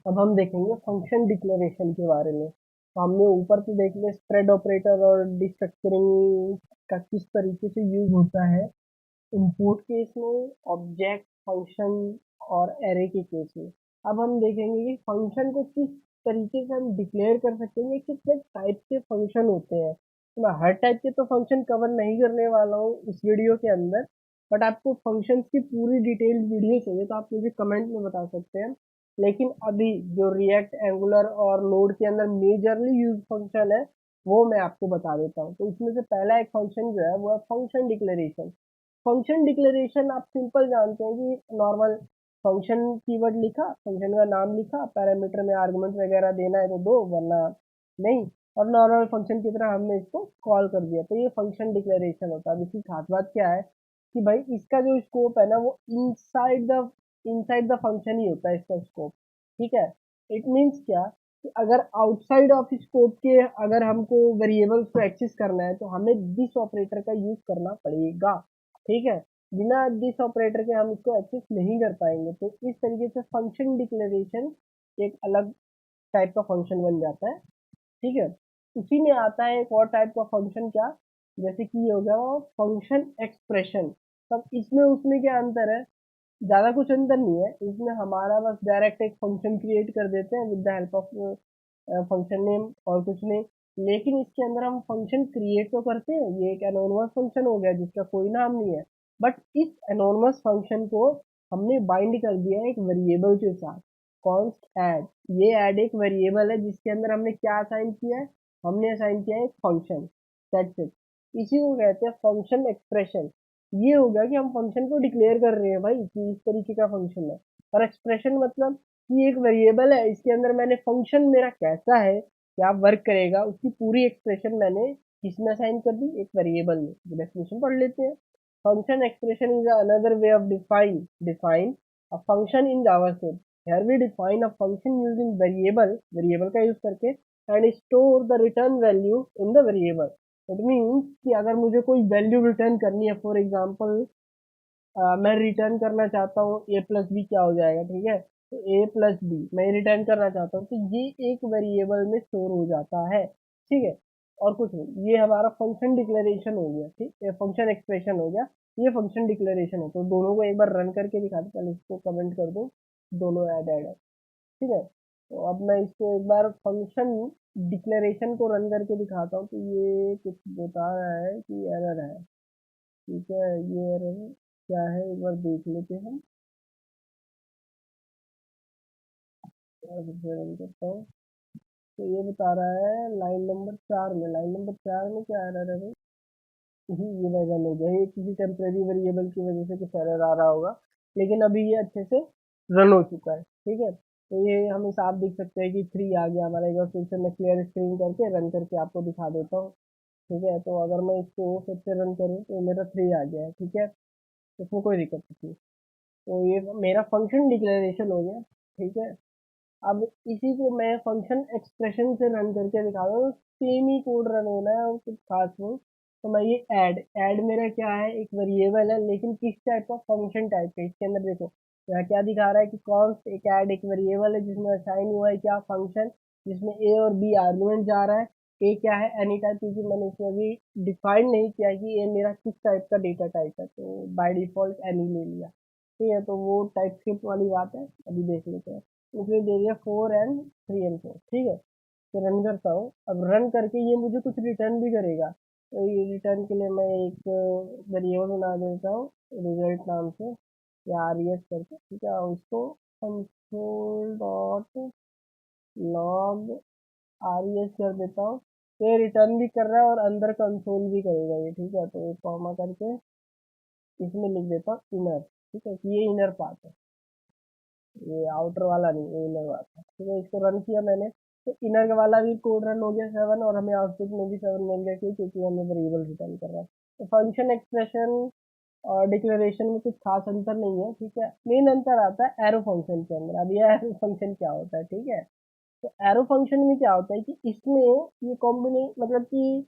अब हम देखेंगे फंक्शन डिक्लेरेशन के बारे में। तो हमने ऊपर तो देख लिया स्प्रेड ऑपरेटर और डिस्ट्रक्चरिंग का किस तरीके से यूज होता है इंपोर्ट केस में, ऑब्जेक्ट, फंक्शन और एरे के केस में। अब हम देखेंगे कि फंक्शन को किस तरीके से हम डिक्लेयर कर सकते हैं, कितने टाइप के फंक्शन होते हैं। तो मैं हर टाइप के तो फंक्शन कवर नहीं करने वाला हूँ इस वीडियो के अंदर, बट आपको फंक्शंस की पूरी डिटेल्ड वीडियो चाहिए तो आप मुझे कमेंट में बता सकते हैं। लेकिन अभी जो रिएक्ट, एंगुलर और नोड के अंदर मेजरली यूज फंक्शन है वो मैं आपको बता देता हूँ। तो इसमें से पहला एक फंक्शन जो है वो है फंक्शन डिक्लेरेशन। फंक्शन डिक्लेरेशन आप सिंपल जानते हैं कि नॉर्मल फंक्शन कीवर्ड लिखा, फंक्शन का नाम लिखा, पैरामीटर में आर्गुमेंट वगैरह देना है तो दो, वरना नहीं। और नॉर्मल फंक्शन की तरह हमने इसको कॉल कर दिया, तो ये फंक्शन डिक्लेरेशन होता है। अब इसकी खास बात क्या है कि भाई इसका जो स्कोप है ना वो इनसाइड द फंक्शन ही होता है इसका स्कोप। ठीक है। इट मीन्स क्या कि अगर आउटसाइड ऑफ स्कोप के अगर हमको वेरिएबल्स को एक्सेस करना है तो हमें दिस ऑपरेटर का यूज करना पड़ेगा। ठीक है। बिना दिस ऑपरेटर के हम इसको एक्सेस नहीं कर पाएंगे। तो इस तरीके से फंक्शन डिक्लेरेशन एक अलग टाइप का फंक्शन बन जाता है। ठीक है। उसी में आता है एक और टाइप का फंक्शन, क्या, जैसे कि ये हो गया वो फंक्शन एक्सप्रेशन। तब इसमें उसमें क्या अंतर है? ज़्यादा कुछ अंतर नहीं है इसमें, हमारा बस डायरेक्ट एक फंक्शन क्रिएट कर देते हैं with the help of function name और कुछ नहीं। लेकिन इसके अंदर हम फंक्शन क्रिएट तो करते हैं, ये एक एनोनिमस फंक्शन हो गया जिसका कोई नाम नहीं है। बट इस एनोनिमस फंक्शन को हमने बाइंड कर दिया है एक वेरिएबल के साथ, कॉन्स्ट ऐड। ये ऐड एक वेरिएबल है जिसके अंदर हमने क्या असाइन किया है, हमने असाइन किया है एक फंक्शन। That's it. इसी को कहते हैं फंक्शन एक्सप्रेशन। ये हो गया कि हम फंक्शन को डिक्लेयर कर रहे हैं भाई कि इस तरीके का फंक्शन है। और एक्सप्रेशन मतलब कि एक वेरिएबल है, इसके अंदर मैंने फंक्शन मेरा कैसा है, क्या वर्क करेगा, उसकी पूरी एक्सप्रेशन मैंने किसमें असाइन कर दी, एक वेरिएबल में। तो डेफिनेशन पढ़ लेते हैं। Function expression is another way of define a function in JavaScript. Here we define a function using variable का यूज करके, and store the return value in the variable. It means कि अगर मुझे कोई वैल्यू रिटर्न करनी है, for example मैं return करना चाहता हूँ ए प्लस बी, क्या हो जाएगा, ठीक है। तो ए प्लस बी मैं रिटर्न करना चाहता हूँ तो ये एक वेरिएबल में स्टोर हो जाता है। ठीक है। और कुछ नहीं, ये हमारा फंक्शन डिक्लेरेशन हो गया। ठीक है, फंक्शन एक्सप्रेशन हो गया, ये फंक्शन डिक्लेरेशन है। तो दोनों को एक बार रन करके दिखा दो, पहले इसको कमेंट कर दो, दोनों ऐड ऐड है। ठीक है। तो अब मैं इसको एक बार फंक्शन डिक्लेरेशन को रन करके दिखाता हूँ। तो ये कुछ बता रहा है कि एरर है। ठीक है, ये एरर क्या है एक बार देख लेते हैं। और फिर से रन करता हूँ। तो ये बता रहा है लाइन नंबर 4 में क्या एरर है भाई? ये वजह हो गया, ये किसी टेम्परेरी वेरिएबल की वजह से कुछ एरर आ रहा होगा। लेकिन अभी ये अच्छे से रन हो चुका है। ठीक है। तो ये हम साफ देख सकते हैं कि 3 आ गया हमारा। एक बार फिर से मैं क्लियर स्क्रीन करके रन करके आपको दिखा देता हूँ। ठीक है। तो अगर मैं इसको फिर से रन करूँ तो मेरा 3 आ गया है। ठीक है। इसमें कोई दिक्कत नहीं। तो ये मेरा फंक्शन डिक्लेरेशन हो गया। ठीक है। अब इसी को मैं फंक्शन एक्सप्रेशन से रन करके दिखा रहा हूँ। सेम ही कोड रन होना है और कुछ खास नहीं। तो मैं ये ऐड ऐड मेरा क्या है, एक वेरिएबल है लेकिन किस टाइप का, फंक्शन टाइप का। इसके अंदर देखो यहाँ क्या दिखा रहा है कि कॉन्स्ट एक ऐड एक वेरिएबल है जिसमें असाइन हुआ है क्या, फंक्शन, जिसमें ए और बी आर्गुमेंट जा रहा है। ए क्या है, एनी टाइप, क्योंकि मैंने इसमें अभी डिफाइन नहीं किया कि ये मेरा किस टाइप का डेटा टाइप है, तो बाय डिफॉल्ट एनी ले लिया। ठीक है। तो वो टाइप स्क्रिप्ट वाली बात है, अभी देख लेते हैं। उसमें दे दिया 4 and 3 and 4। ठीक है। तो रन करता हूँ। अब रन करके ये मुझे कुछ रिटर्न भी करेगा। तो ये रिटर्न के लिए मैं एक वेरिएबल बना देता हूँ रिजल्ट नाम से, या आर एस करके। ठीक है। उसको console dot log R S कर देता हूँ। तो ये रिटर्न भी कर रहा है और अंदर कंसोल भी करेगा ये। ठीक है। तो एक कॉमा करके इसमें लिख देता हूँ इनर। ठीक है कि ये इनर पार्ट है, ये आउटर वाला नहीं, ये इनर वाला था। ठीक है। इसको रन किया मैंने तो इनर वाला भी कोड रन हो गया 7, और हमें आउटपुट में भी 7 मिल गया, क्योंकि हमें वेरिएबल रिटर्न कर रहा है। तो फंक्शन एक्सप्रेशन और डिक्लेरेशन में कुछ खास अंतर नहीं है। ठीक है। मेन अंतर आता है एरो फंक्शन के अंदर। अब ये एरो फंक्शन क्या होता है, ठीक है। तो एरो फंक्शन में क्या होता है कि इसमें ये कॉम्बिने मतलब कि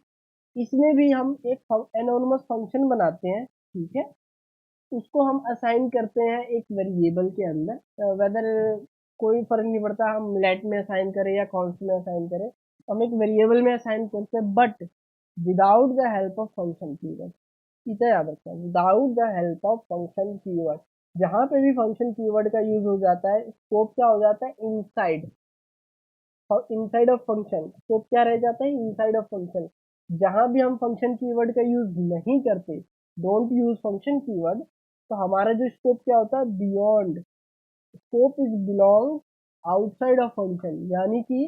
इसमें भी हम एक एनोनिमस फंक्शन बनाते हैं। ठीक है। उसको हम असाइन करते हैं एक वेरिएबल के अंदर, वेदर कोई फर्क नहीं पड़ता हम लेट में असाइन करें या कॉन्स्ट में असाइन करें, हम एक वेरिएबल में असाइन करते हैं, but without the help of function keyword. इतना याद रखना, without the help of function keyword. जहां पे भी फंक्शन कीवर्ड का यूज हो जाता है, स्कोप क्या हो जाता है, इनसाइड, और इनसाइड ऑफ फंक्शन स्कोप क्या रह जाता है, इनसाइड ऑफ फंक्शन। जहां भी हम फंक्शन कीवर्ड का यूज नहीं करते, डोंट यूज फंक्शन कीवर्ड, तो हमारा जो स्कोप क्या होता है, beyond. Scope is belong outside of function, यानी कि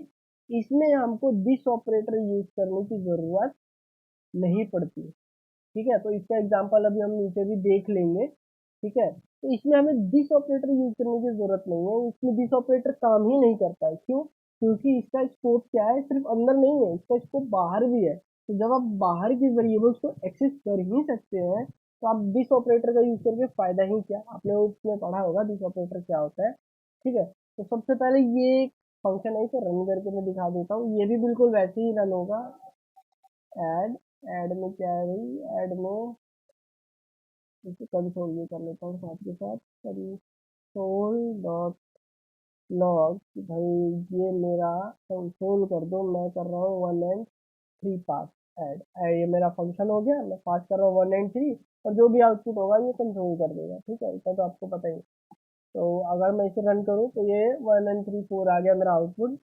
इसमें हमको दिस ऑपरेटर यूज करने की जरूरत नहीं पड़ती। ठीक है, तो इसका एग्जांपल अभी हम नीचे भी देख लेंगे। ठीक है, तो इसमें हमें दिस ऑपरेटर यूज करने की जरूरत नहीं है, इसमें दिस ऑपरेटर काम ही नहीं करता है। क्यों? क्योंकि इसका स्कोप क्या है, सिर्फ अंदर नहीं है, इसका स्कोप बाहर भी है। तो जब आप बाहर की वेरिएबल्स को एक्सेस कर ही सकते हैं, तो आप दिस ऑपरेटर का यूज करके फायदा ही क्या। आपने उसमें पढ़ा होगा दिस ऑपरेटर क्या होता है। ठीक है, तो सबसे पहले ये फंक्शन है, इसे रन करके मैं दिखा देता हूँ, ये भी बिल्कुल वैसे ही रन होगा। ऐड, ऐड में क्या है भाई, ऐड में इसे कंसोल भी कर लेता हूँ साथ के साथ, कंसोल डॉट लॉग, भाई ये मेरा कंसोल कर दो, मैं कर रहा हूँ 1 and 3 पास। ऐड, ये मेरा फंक्शन हो गया, मैं पास कर रहा हूँ 1 and 3, और जो भी आउटपुट होगा ये कंसोल कर देगा। ठीक है, इतना तो आपको पता ही है। तो अगर मैं इसे रन करूँ तो ये 1 and 3 4 आ गया मेरा आउटपुट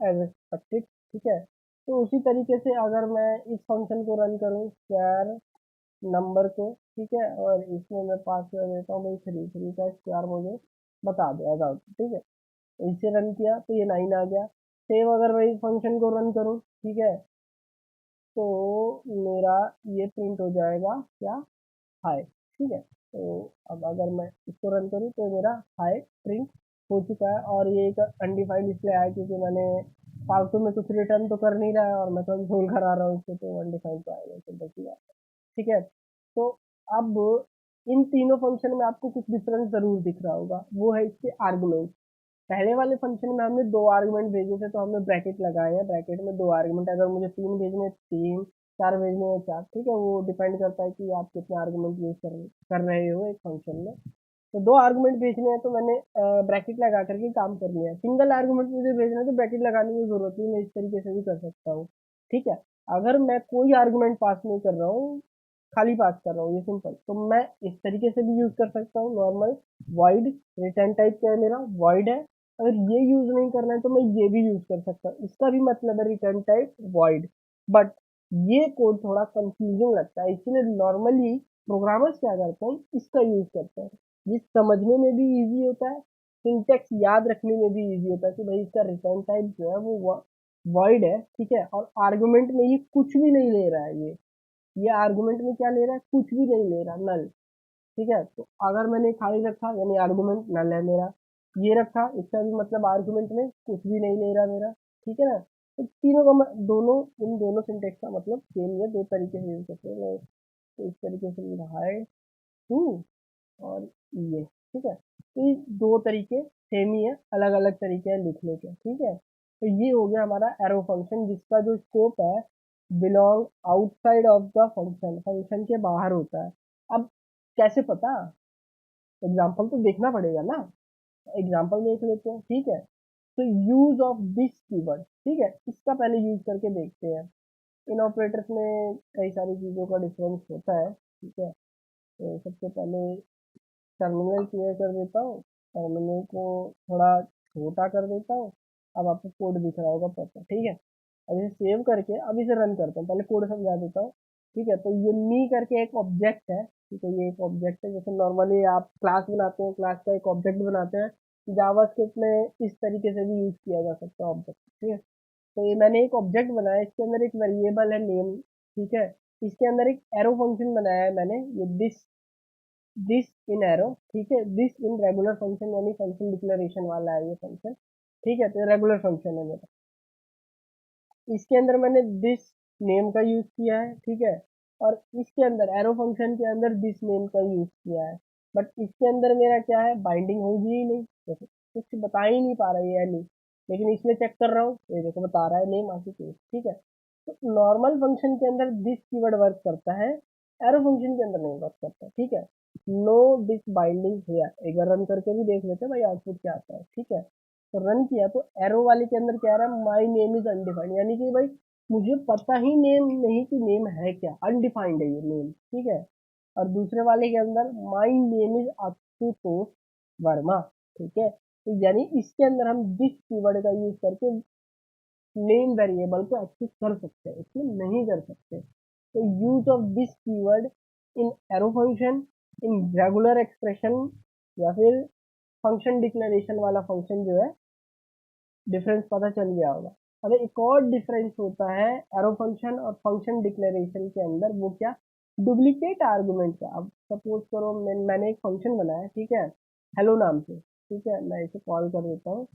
एज एक्सपेक्टेड। ठीक है, तो उसी तरीके से अगर मैं इस फंक्शन को रन करूँ, स्क्वायर नंबर को, ठीक है, और इसमें मैं पास कर देता हूँ भाई 3, 3 का स्क्वायर मुझे बता दो एज आउटपुट। ठीक है, तो इसे रन किया तो ये 9 आ गया। सेम अगर मैं इस फंक्शन को रन करूँ, ठीक है, तो मेरा ये प्रिंट हो जाएगा क्या, हाई। ठीक है, तो अब अगर मैं इसको रन करूँ तो मेरा हाई प्रिंट हो चुका है, और ये एक अनडिफाइंड डिस्प्ले आया क्योंकि मैंने फालतू में कुछ रिटर्न तो कर नहीं रहा है, और मैं कंसोल करा रहा हूँ इसको, तो अनडिफाइंड तो आएगा, तो देखिए। ठीक है, तो अब इन तीनों फंक्शन में आपको कुछ डिफरेंस जरूर दिख रहा होगा, वो है इसके आर्गुमेंट। पहले वाले फंक्शन में हमने 2 आर्गुमेंट भेजे थे, तो हमने ब्रैकेट लगाए हैं, ब्रैकेट में 2 आर्गुमेंट, अगर मुझे 3 भेजने हैं 3, 4 भेजने हैं 4। ठीक है, वो डिपेंड करता है कि आप कितने आर्गुमेंट यूज कर रहे हो एक फंक्शन में। तो 2 आर्गुमेंट भेजने हैं तो मैंने ब्रैकेट लगा करके काम कर लिया। सिंगल आर्गुमेंट मुझे भेजना है तो ब्रैकेट लगाने की जरूरत नहीं, मैं इस तरीके से भी कर सकता हूँ। ठीक है, अगर मैं कोई आर्गुमेंट पास नहीं कर रहा हूँ, खाली पास कर रहा हूँ, ये सिंपल, तो मैं इस तरीके से भी यूज कर सकता हूँ, नॉर्मल वॉइड। रिटर्न टाइप क्या है मेरा, वॉइड है। अगर ये यूज नहीं करना है तो मैं ये भी यूज कर सकता हूँ, इसका भी मतलब है रिटर्न टाइप वॉइड। बट ये कोड थोड़ा कंफ्यूजिंग लगता है, इसलिए नॉर्मली प्रोग्रामर्स क्या करते हैं, इसका यूज करते हैं। ये समझने में भी इजी होता है, सिंटेक्स याद रखने में भी इजी होता है कि भाई इसका रिटर्न टाइप जो है वो वॉइड है। ठीक है, और आर्गुमेंट में ये कुछ भी नहीं ले रहा है, ये आर्गुमेंट में क्या ले रहा है, कुछ भी नहीं ले रहा, नल। ठीक है, तो अगर मैंने खाली रखा यानी आर्गुमेंट नल है मेरा, ये रखा इसका भी मतलब आर्गुमेंट में कुछ भी नहीं ले रहा मेरा। ठीक है ना, तो तीनों का दोनों, इन दोनों सिंटेक्स का मतलब सेम, ये दो तरीके से यूज करते हैं। मैं तो इस तरीके से हाई टू, और ये। ठीक है, तो ये दो तरीके सेम ही है, अलग अलग तरीके हैं लिखने के। ठीक है, तो ये हो गया हमारा एरो फंक्शन, जिसका जो स्कोप है belong outside of the function, function के बाहर होता है। अब कैसे पता, एग्जाम्पल तो देखना पड़ेगा ना, एग्जाम्पल देख लेते हैं। ठीक है, तो यूज ऑफ दिस कीवर्ड, ठीक है, इसका पहले यूज करके देखते हैं। इन ऑपरेटर्स में कई सारी चीज़ों का डिफरेंस होता है। ठीक है, तो सबसे पहले टर्मिनल क्लियर कर देता हूँ, टर्मिनल को थोड़ा छोटा कर देता हूँ। अब आपको कोड दिख रहा होगा प्रॉपर। ठीक है, अब इसे सेव करके अब इसे रन करता हूँ, पहले कोड समझा देता हूँ। ठीक है, तो ये मी करके एक ऑब्जेक्ट है। ठीक है, ये एक ऑब्जेक्ट है, जैसे नॉर्मली आप क्लास बनाते हैं, क्लास का एक ऑब्जेक्ट बनाते हैं। जावास्क्रिप्ट में इस तरीके से भी यूज किया जा सकता है ऑब्जेक्ट। ठीक है, तो ये मैंने एक ऑब्जेक्ट बनाया, इसके अंदर एक वेरिएबल है नेम। ठीक है, इसके अंदर एक एरो फंक्शन बनाया है मैंने, ये दिस इन एरो। ठीक है, दिस इन रेगुलर फंक्शन, यानी फंक्शन डिक्लेरेशन वाला है ये फंक्शन। ठीक है, तो रेगुलर फंक्शन है मेरा, इसके अंदर मैंने दिस नेम का यूज किया है। ठीक है, और इसके अंदर एरो फंक्शन के अंदर दिस नेम का यूज किया है। बट इसके अंदर मेरा क्या है, बाइंडिंग होगी ही नहीं, देखो कुछ बता ही नहीं पा रहा है नहीं, लेकिन इसमें चेक कर रहा हूँ, ये देखो बता रहा है नेम आशी। ठीक है, तो नॉर्मल फंक्शन के अंदर दिस कीवर्ड वर्क करता है, एरो फंक्शन के अंदर नहीं वर्क करता। ठीक है, नो दिस बाइंडिंग हियर, एक बार रन करके भी देख लेते हैं भाई आउटपुट क्या आता है। ठीक है, तो रन किया तो एरो वाले के अंदर क्या आ रहा है, माई नेम इज अनडिफाइंड, यानी कि भाई मुझे पता ही नेम नहीं कि नेम है क्या, अनडिफाइंड है ये नेम, ठीक है। और दूसरे वाले के अंदर my name is Ashutosh Verma, ठीक है। तो यानी इसके अंदर हम दिस कीवर्ड का यूज करके नेम वेरिएबल को एक्सेस कर सकते हैं, इसमें नहीं कर सकते। तो use of this keyword in arrow function, in regular expression, या फिर फंक्शन डिक्लेरेशन वाला फंक्शन जो है, डिफरेंस पता चल गया होगा। अब एक और डिफरेंस होता है एरो फंक्शन और फंक्शन डिक्लेरेशन के अंदर, वो क्या, डुप्लीकेट आर्गुमेंट का। अब सपोज करो मैंने एक फंक्शन बनाया, ठीक है, हेलो नाम से, ठीक है, मैं इसे कॉल कर देता हूँ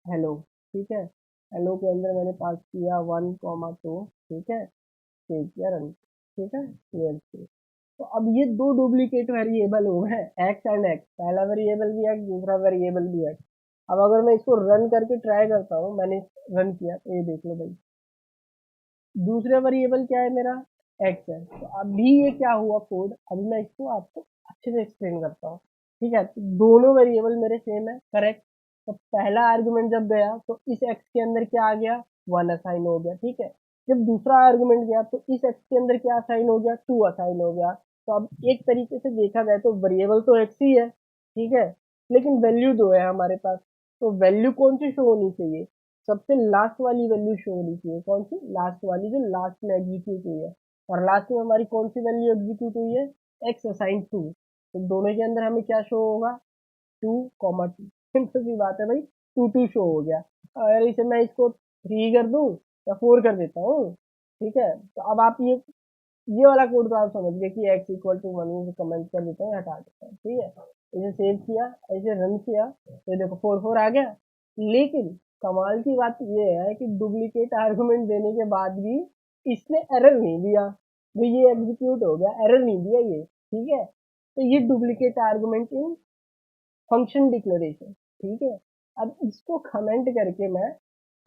हेलो, ठीक है। हेलो के अंदर मैंने पास किया 1, 2, ठीक है, सेव किया, रन, ठीक है, क्लियर किया। तो अब ये दो डुप्लीकेट वेरिएबल हो गए, एक्स एंड एक्स, पहला वेरिएबल भी एक्स, दूसरा वेरिएबल भी एक्स। अब अगर मैं इसको रन करके ट्राई करता हूँ, मैंने रन किया तो ये देख लो भाई, दूसरा वेरिएबल क्या है मेरा, एक्स है। तो अभी ये क्या हुआ कोड, अभी मैं इसको आपको अच्छे से एक्सप्लेन करता हूँ, ठीक है। तो दोनों वेरिएबल मेरे सेम है, करेक्ट। तो पहला आर्गुमेंट जब गया तो इस एक्स के अंदर क्या आ गया, 1 असाइन हो गया, ठीक है। जब दूसरा आर्गुमेंट गया तो इस एक्स के अंदर क्या असाइन हो गया, 2 असाइन हो गया। तो अब एक तरीके से देखा जाए तो वेरिएबल तो एक्स ही है, ठीक है, लेकिन वैल्यू दो है हमारे पास। तो वैल्यू कौन सी शो होनी चाहिए, सबसे लास्ट वाली वैल्यू शो होनी चाहिए, कौन सी, लास्ट वाली जो लास्ट में एग्जीक्यूट हुई है। और लास्ट में हमारी कौन सी वैल्यू एग्जीक्यूट हुई है, एक्स असाइन 2। तो दोनों के अंदर हमें क्या शो होगा, 2, 2। सिंपल सी बात है भाई, 2, 2 शो हो गया। अगर इसे मैं इसको 3 कर दूं या 4 कर देता हूँ, ठीक है। तो अब आप ये वाला कोड तो आप समझ गए कि x इक्वल टू 1, इसे कमेंट कर देता हूँ, हटा देता हूँ, ठीक है। इसे सेव किया, इसे रन किया, तो ये देखो 4, 4 आ गया। लेकिन कमाल की बात ये है कि डुप्लीकेट आर्गुमेंट देने के बाद भी इसने एरर नहीं दिया, तो ये एग्जीक्यूट हो गया, एरर नहीं दिया ये, ठीक है। तो ये डुप्लीकेट आर्गुमेंट इन फंक्शन डिक्लेरेशन, ठीक है। अब इसको कमेंट करके मैं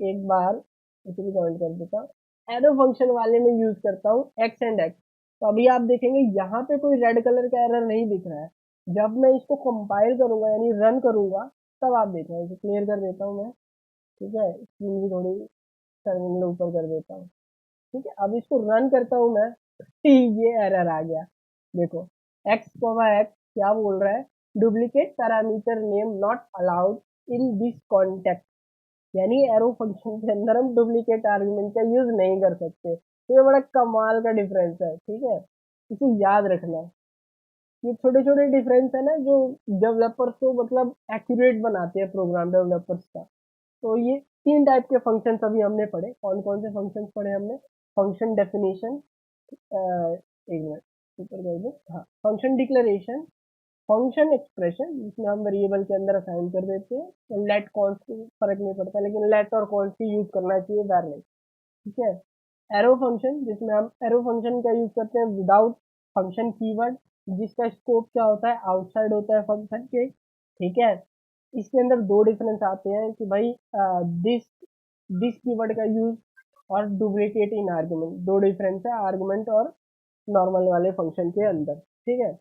एक बार इसे भी कमेंट कर देता हूँ, एरो फंक्शन वाले में यूज करता हूँ एक्स एंड एक्स। तो अभी आप देखेंगे यहाँ पे कोई रेड कलर का एरर नहीं दिख रहा है। जब मैं इसको कंपाइल करूंगा यानी रन करूंगा, तब आप देखना, इसे क्लियर कर देता हूँ मैं, ठीक है, स्क्रीन भी थोड़ी टर्मिनल ऊपर कर देता हूँ, ठीक है। अब इसको रन करता हूँ मैं, ये एरर आ गया, देखो, x, क्या बोल रहा है, duplicate parameter name not allowed in this context, यानी एरो फंक्शन के अंदर हम डुप्लीकेट आर्गुमेंट का यूज नहीं कर सकते। तो ये बड़ा कमाल का डिफरेंस है, ठीक है, इसे याद रखना। ये छोटे छोटे डिफरेंस है ना जो डेवलपर्स को मतलब एक्यूरेट बनाते हैं, प्रोग्राम डेवलपर्स का। तो ये 3 टाइप के फंक्शंस अभी हमने पढ़े, कौन कौन से फंक्शंस पढ़े हमने, फंक्शन डेफिनेशन, एक मिनट ऊपर कर दो, हाँ, फंक्शन डिक्लेरेशन, फंक्शन एक्सप्रेशन जिसमें हम वेरिएबल के अंदर असाइन कर देते हैं, लेट कॉन्स्ट फर्क नहीं पड़ता, लेकिन लेट और कॉन्स्ट ही यूज करना चाहिए, वैर नहीं, ठीक है। एरो फंक्शन जिसमें हम एरो फंक्शन का यूज करते हैं विदाउट फंक्शन कीवर्ड, जिसका स्कोप क्या होता है, आउटसाइड होता है फंक्शन के, ठीक है। इसके अंदर दो डिफरेंस आते हैं कि भाई दिस दिस कीवर्ड का यूज और डुप्लीकेट इन आर्गुमेंट, दो डिफरेंस है आर्गुमेंट और नॉर्मल वाले फंक्शन के अंदर, ठीक है।